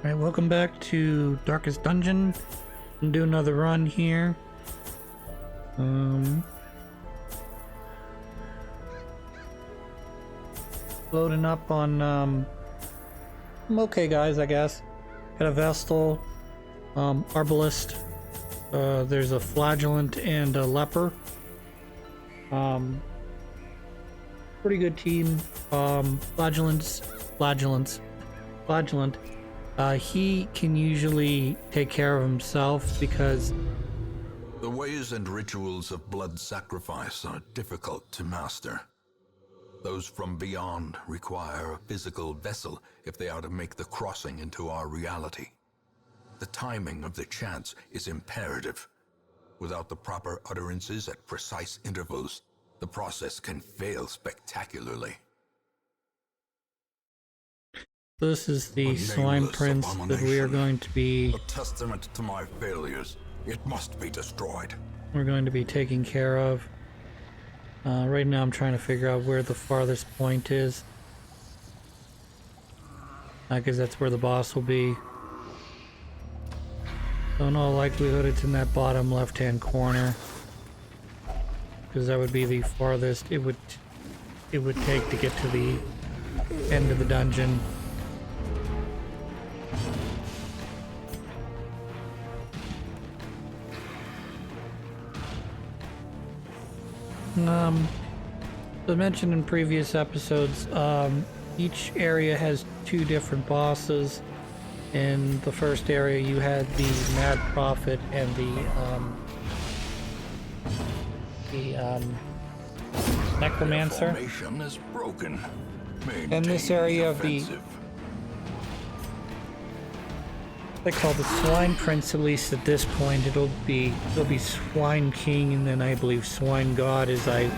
Alright, welcome back to Darkest Dungeon. I'm doing another run here. Loading up on, I'm okay guys, I guess. Got a Vestal, Arbalist, there's a Flagellant and a Leper. Pretty good team. Flagellant. He can usually take care of himself because the ways and rituals of blood sacrifice are difficult to master. Those from beyond require a physical vessel if they are to make the crossing into our reality. The timing of the chants is imperative. Without the proper utterances at precise intervals, the process can fail spectacularly. this is the Swine Prince that we are going to be... A testament to my failures. It must be destroyed. We're going to be taking care of. Right now I'm trying to figure out where the farthest point is. Because that's where the boss will be. So in all likelihood it's in that bottom left hand corner. Because that would be the farthest it would take to get to the end of the dungeon. As I mentioned in previous episodes, each area has two different bosses. In the first area you had the Mad Prophet and the Necromancer. Formation is broken. In this area of the... they call the Swine Prince, at least at this point. It'll be Swine King and then I believe Swine God as I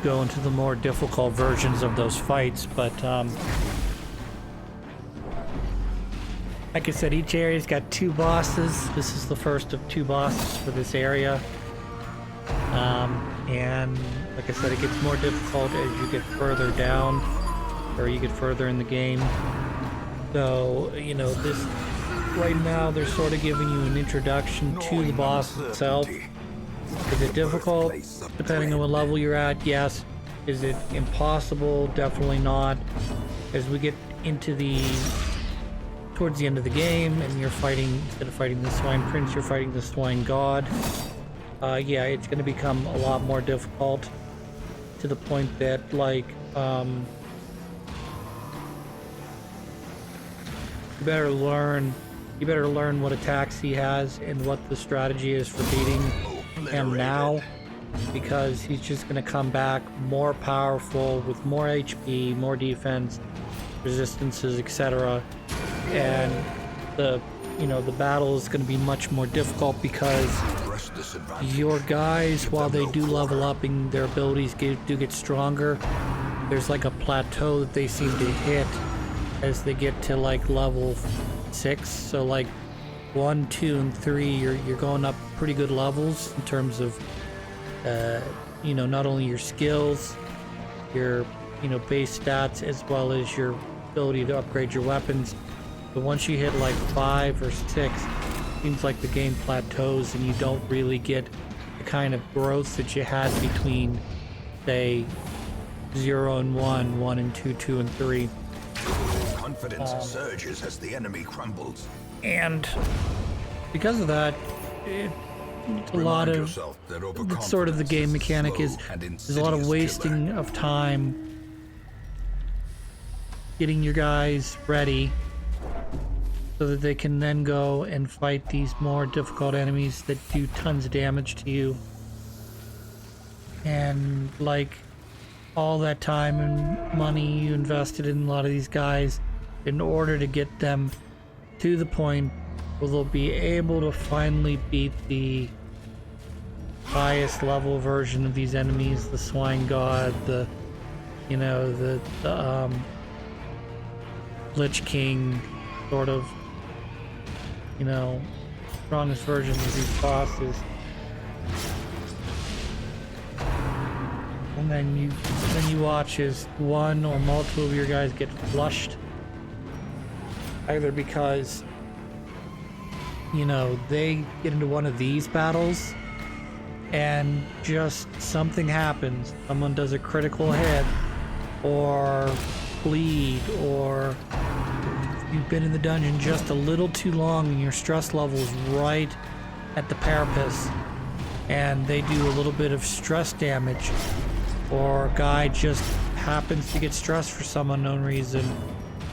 go into the more difficult versions of those fights. But like I said, each area's got two bosses. This is the first of two bosses for this area. And like I said, it gets more difficult as you get further down or you get further in the game. So, you know, this right now they're sort of giving you an introduction to the boss itself. Is it difficult? Depending on what level you're at, yes. Is it impossible? Definitely not. As we get into towards the end of the game and you're fighting, instead of fighting the Swine Prince, you're fighting the Swine God. Yeah, it's going to become a lot more difficult to the point that, like, you better learn what attacks he has and what the strategy is for beating him now, because he's just going to come back more powerful with more HP, more defense, resistances, etc. And the battle is going to be much more difficult because your guys, while they do level up and their abilities do get stronger, there's like a plateau that they seem to hit as they get to like level 6. So like 1, 2, and 3, you're going up pretty good levels in terms of not only your skills, your base stats, as well as your ability to upgrade your weapons. But once you hit like 5 or 6, it seems like the game plateaus and you don't really get the kind of growth that you had between, say, 0 and 1, 1 and 2, 2 and 3. Confidence surges as the enemy crumbles. And because of that, it's a lot of it's sort of the game mechanic is there's a lot of wasting of time getting your guys ready so that they can then go and fight these more difficult enemies that do tons of damage to you. And like all that time and money you invested in a lot of these guys in order to get them to the point where they'll be able to finally beat the highest level version of these enemies, the Swine God, the Lich King, sort of, strongest versions of these bosses. And then you watch as one or multiple of your guys get flushed, either because you know, they get into one of these battles and just something happens. Someone does a critical hit or bleed, or you've been in the dungeon just a little too long and your stress level is right at the carapace, and they do a little bit of stress damage, or a guy just happens to get stressed for some unknown reason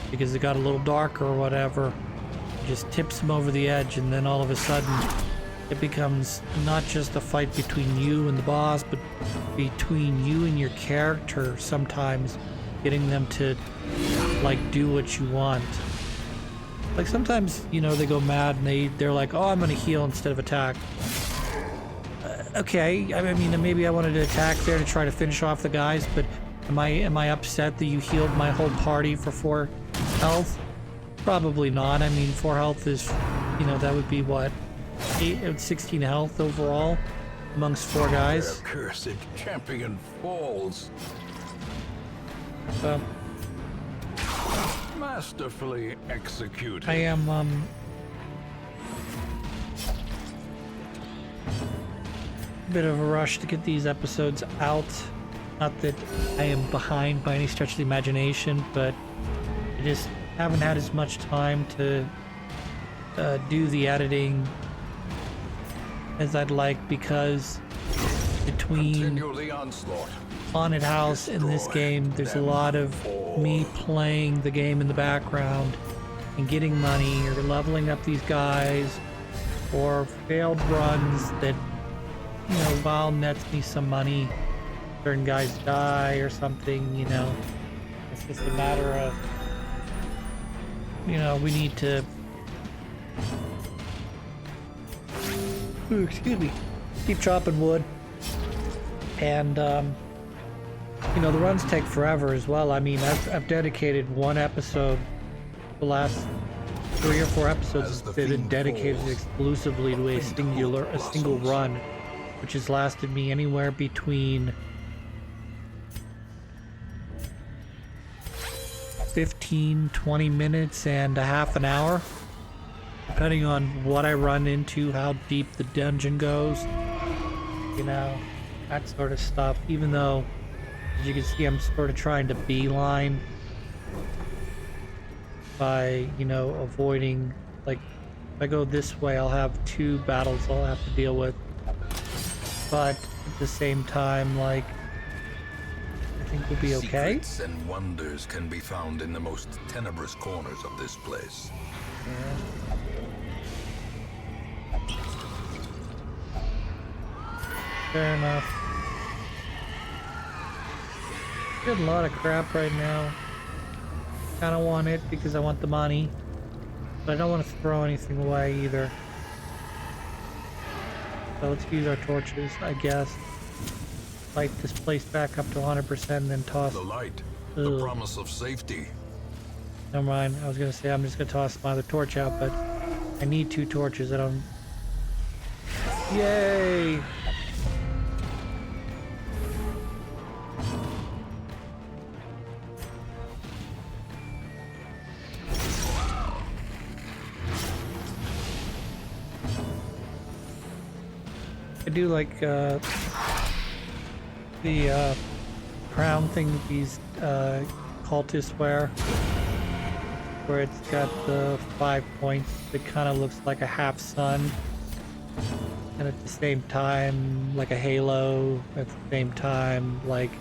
because it got a little darker or whatever, just tips him over the edge, and then all of a sudden it becomes not just a fight between you and the boss, but between you and your character, sometimes getting them to like do what you want. Like sometimes, you know, they go mad and they're like, oh, I'm gonna heal instead of attack. Okay, I mean, maybe I wanted to attack there to try to finish off the guys, but am I upset that you healed my whole party for 4 health? Probably not. I mean, 4 health is, you know, that would be what, 16 health overall amongst 4 guys. Their cursed champion falls. So Masterfully executed. I am a bit of a rush to get these episodes out. Not that I am behind by any stretch of the imagination, but I just haven't had as much time to do the editing as I'd like, because between Haunted House and this game, there's a lot of me playing the game in the background and getting money or leveling up these guys, or failed runs that, you know, while nets me some money, certain guys die or something, you know. It's just a matter of, you know, we need to, excuse me, keep chopping wood. And you know, the runs take forever as well. I mean, I've dedicated one episode, the last 3 or 4 episodes have been dedicated exclusively to a single run, which has lasted me anywhere between 15-20 minutes and a half an hour, depending on what I run into, how deep the dungeon goes, you know, that sort of stuff. Even though, as you can see, I'm sort of trying to beeline by, you know, avoiding, like, if I go this way, I'll have 2 battles I'll have to deal with. But at the same time, like, I think we'll be okay. Secrets and wonders can be found in the most tenebrous corners of this place. Yeah. Fair enough. Did a lot of crap right now. Kind of want it because I want the money, but I don't want to throw anything away either. So let's use our torches, I guess. Light this place back up to 100% and then toss. The light, the promise of safety. Never mind. I was gonna say I'm just gonna toss my other torch out, but I need 2 torches. I don't. Yay! I do like the crown thing that these cultists wear, where it's got the 5 points. It kind of looks like a half sun, and at the same time like a halo. At the same time, like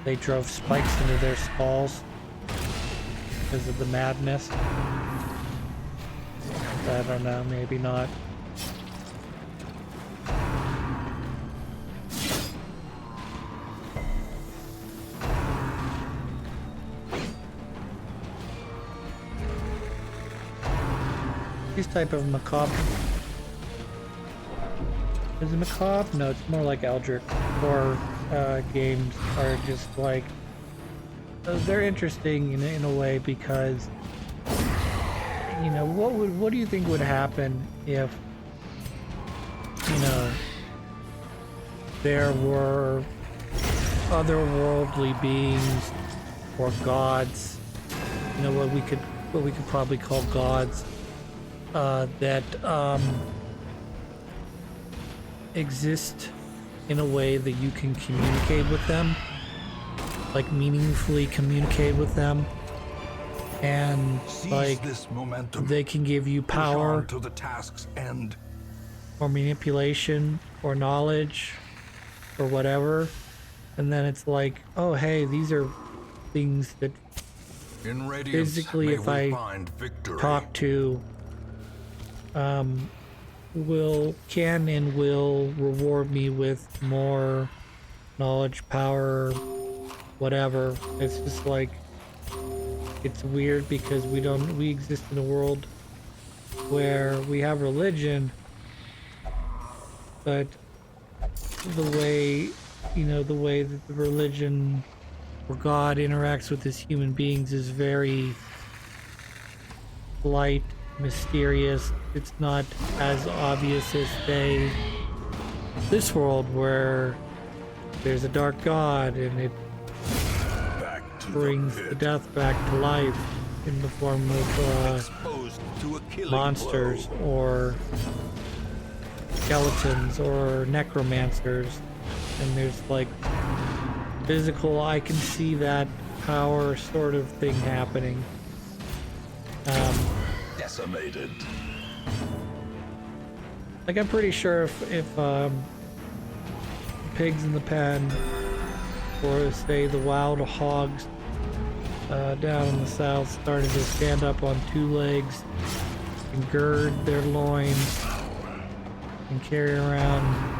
they drove spikes into their skulls because of the madness. I don't know, maybe not. This type of macabre. Is it macabre? No, it's more like Eldritch. Horror games are just like, they're interesting in a way because, you know, what do you think would happen if, you know, there were otherworldly beings or gods, you know, what we could probably call gods, that exist in a way that you can communicate with them, like meaningfully communicate with them, and like this momentum. they can give you Push power on to the task's end. or manipulation or knowledge or whatever, and then it's like, oh hey, these are things that In Radiance, physically, may if we I find victory. talk to, can and will reward me with more knowledge, power, whatever. It's just like, it's weird because we exist in a world where we have religion, but the way, the way that the religion or God interacts with his human beings is very light, mysterious. It's not as obvious as, say, this world where there's a dark God and it Back to brings the the pit. death back to life in the form of Exposed to a killing monsters blow. or skeletons or necromancers, and there's like physical, I can see that power sort of thing happening. Decimated. Like, I'm pretty sure if pigs in the pen, or say the wild hogs down in the south, started to stand up on two legs and gird their loins and carry around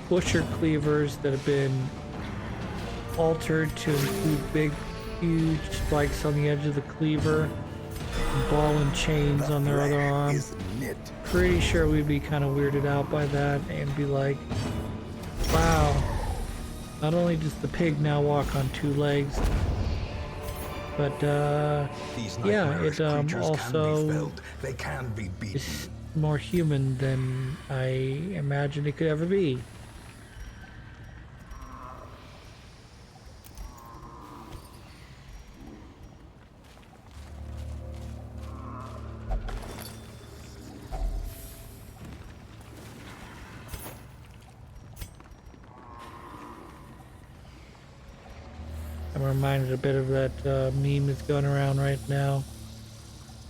butcher cleavers that have been altered to include big, huge spikes on the edge of the cleaver, and ball and chains on their other arm. Pretty sure we'd be kind of weirded out by that and be like, wow, not only does the pig now walk on two legs, but yeah, it also They can be beaten. is more human than I imagined it could ever be. I'm reminded a bit of that meme that's going around right now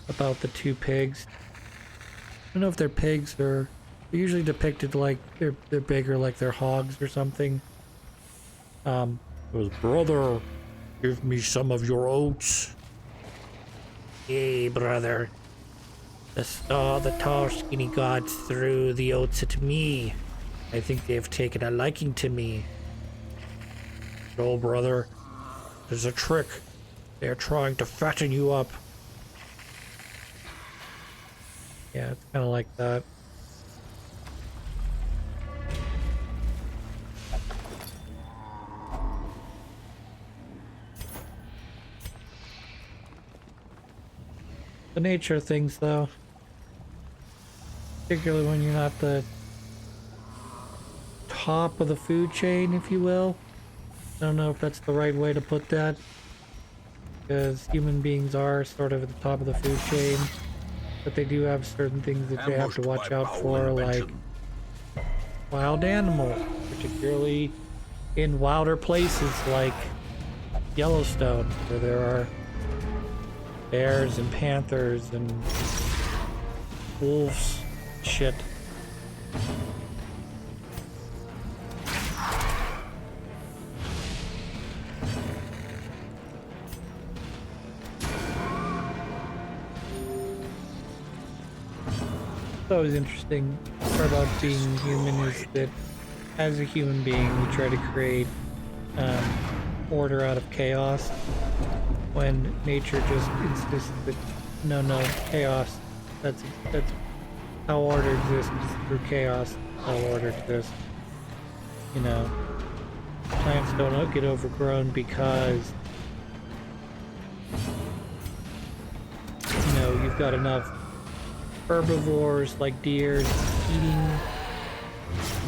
about the two pigs. I don't know if they're pigs or they're usually depicted like they're bigger, like they're hogs or something. Goes, brother, give me some of your oats. Hey, brother. The tall, skinny gods threw the oats at me. I think they've taken a liking to me. No, brother. There's a trick. They're trying to fatten you up. Yeah, it's kind of like that. The nature of things, though. Particularly when you're not the top of the food chain, if you will. I don't know if that's the right way to put that, because human beings are sort of at the top of the food chain, but they do have certain things that they have to watch out for, like wild animals, particularly in wilder places like Yellowstone, where there are bears and panthers and wolves, shit. It's always interesting about being human is that as a human being you try to create order out of chaos, when nature just insists that no, chaos, that's how order exists, through chaos. How order exists. You know, plants don't get overgrown because you've got enough herbivores like deer eating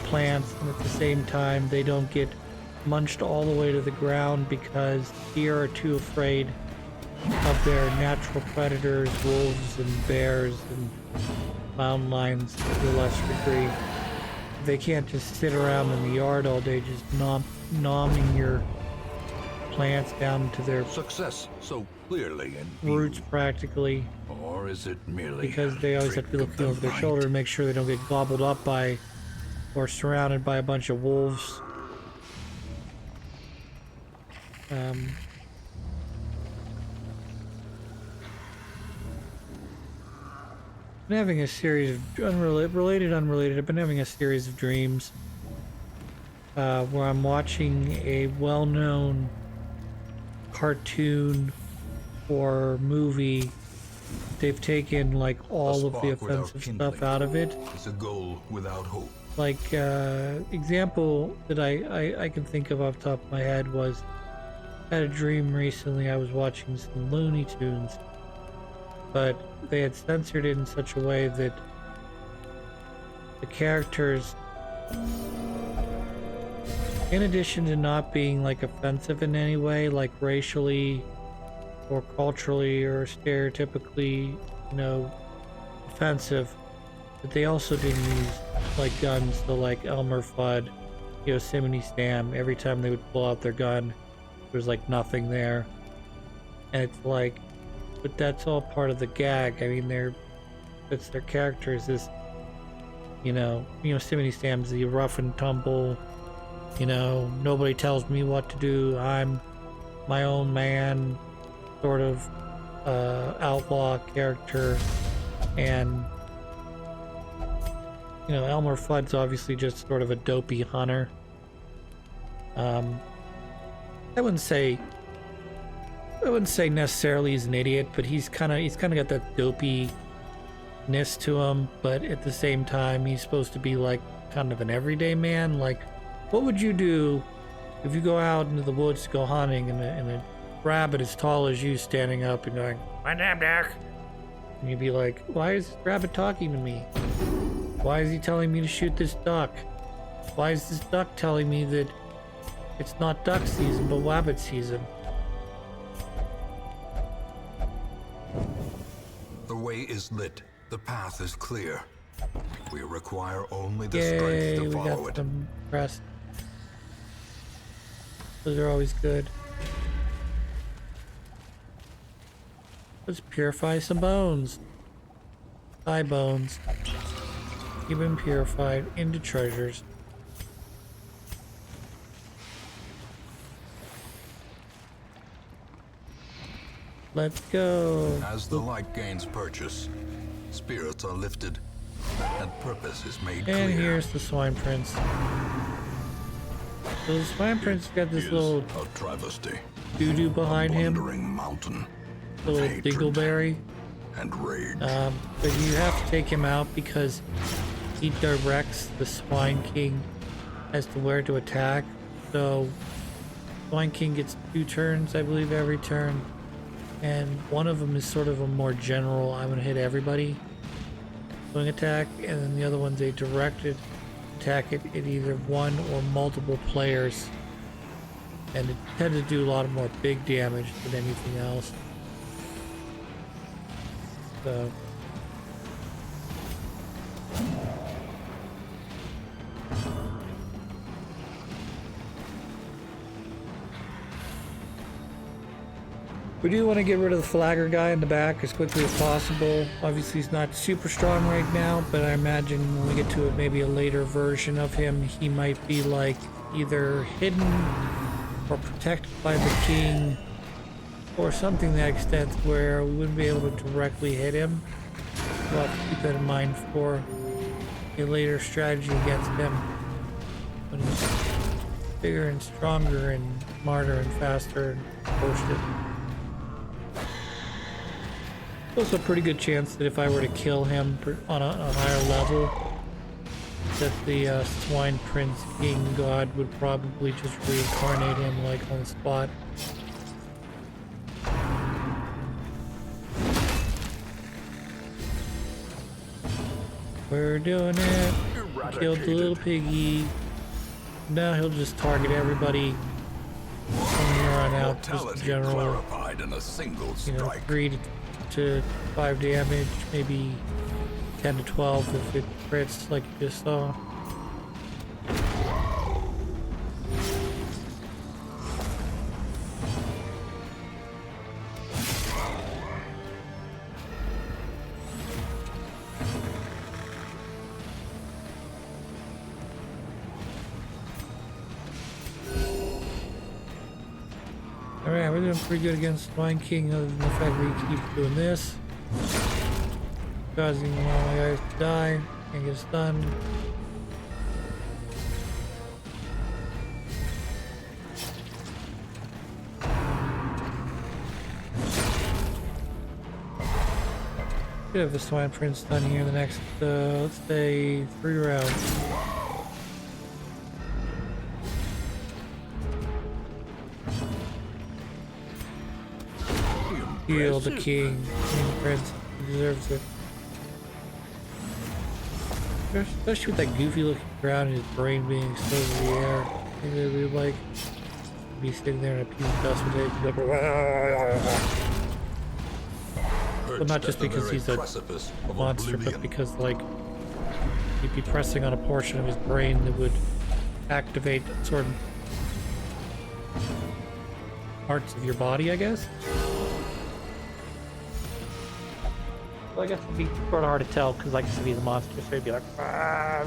plants, and at the same time they don't get munched all the way to the ground because deer are too afraid of their natural predators, wolves and bears and mountain lions to a lesser degree. They can't just sit around in the yard all day just nomming your plants down to their Success so clearly in roots view. practically, Or is it merely because they always have to be looking over their shoulder to make sure they don't get gobbled up by or surrounded by a bunch of wolves. Been having a series of unrelated. I've been having a series of dreams where I'm watching a well-known cartoon or movie. They've taken like all of the offensive stuff out of it. It's a goal without hope. Like example that I can think of off the top of my head was, I had a dream recently. I was watching some Looney Tunes, but they had censored it in such a way that the characters, in addition to not being like offensive in any way, like racially or culturally or stereotypically, you know, offensive, but they also didn't use like guns. So like Elmer Fudd, Yosemite Sam, every time they would pull out their gun, there was like nothing there. And it's like, but that's all part of the gag. I mean, it's their characters. Is, you know, Yosemite Sam's the rough and tumble, you know, nobody tells me what to do, I'm my own man, sort of outlaw character. And you know, Elmer Fudd's obviously just sort of a dopey hunter. I wouldn't say necessarily he's an idiot, but he's kind of got that dopiness to him. But at the same time, he's supposed to be like kind of an everyday man. Like, what would you do if you go out into the woods to go hunting and a rabbit as tall as you standing up and going, "My name, Doc," and you'd be like, "Why is this rabbit talking to me? Why is he telling me to shoot this duck? Why is this duck telling me that it's not duck season but rabbit season?" The way is lit. The path is clear. We require only the Yay, strength we to follow got it. some rest. Those are always good. Let's purify some bones. Thigh bones. Keep them purified into treasures. Let's go. As the light gains purchase, spirits are lifted, and purpose is made clear. And here's the Swine Prince. So the Swine Prince got this Is little a travesty, doo-doo behind him. wandering mountain, Little hatred. dingleberry. and rage. But you have to take him out because he directs the Swine King as to where to attack. So Swine King gets 2 turns, I believe, every turn. And one of them is sort of a more general, I'm going to hit everybody swing attack. And then the other one's a directed attack at either one or multiple players. And it tends to do a lot more big damage than anything else. So we do want to get rid of the flagger guy in the back as quickly as possible. Obviously he's not super strong right now, but I imagine when we get to it, maybe a later version of him, he might be like either hidden or protected by the king or something to that extent where we wouldn't be able to directly hit him. We'll have to keep that in mind for a later strategy against him when he's bigger and stronger and smarter and faster and posted. Also a pretty good chance that if I were to kill him on a higher level, that the Swine Prince King God would probably just reincarnate him like on the spot. We're doing it. Killed the little piggy. Now he'll just target everybody from here on out, just Mortality general clarified. died in a single You know, strike. 3 to 5 damage, maybe 10 to 12 if it crits like you just saw. Alright, we're doing pretty good against Swine King other than the fact that he keeps doing this. Causing all my guys to die and get stunned. Could have the Swine Prince done here in the next, let's say, 3 rounds. Heal the king. King Prince. He deserves it. Especially with that goofy looking ground and his brain being exposed to the air. Maybe we would like be sitting there in a piece of dust with it. But not just because he's a monster, but because like he'd be pressing on a portion of his brain that would activate certain parts of your body, I guess. Well, I guess it'd be sort of hard to tell because, like I said, he's a monster, so he'd be like, How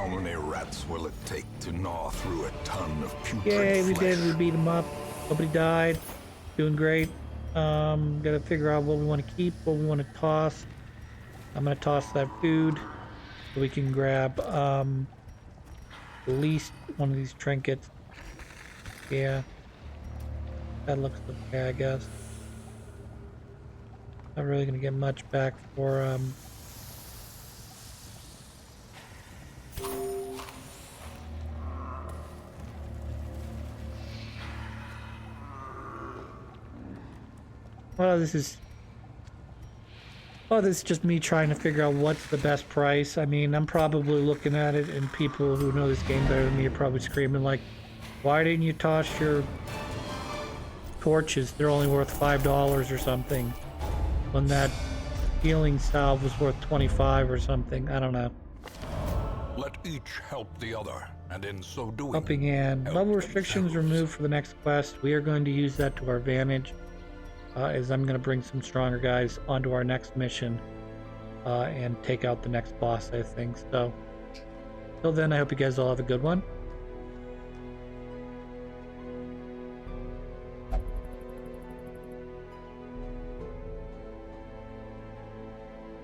many rats will it take to gnaw through a ton of putrid yay, we flesh? did, we beat him up. Nobody died. Doing great. Gotta figure out what we want to keep, what we want to toss. I'm gonna toss that food so we can grab at least one of these trinkets. Yeah. That looks okay, I guess. Not really gonna get much back for well, this is just me trying to figure out what's the best price. I mean, I'm probably looking at it and people who know this game better than me are probably screaming like, why didn't you toss your torches? They're only worth $5 or something, when that healing salve was worth 25 or something. I don't know. Let each help the other, and in so doing, Helping hand. help Level restrictions themselves. removed for the next quest. We are going to use that to our advantage, as I'm going to bring some stronger guys onto our next mission and take out the next boss, I think. So, till then, I hope you guys all have a good one.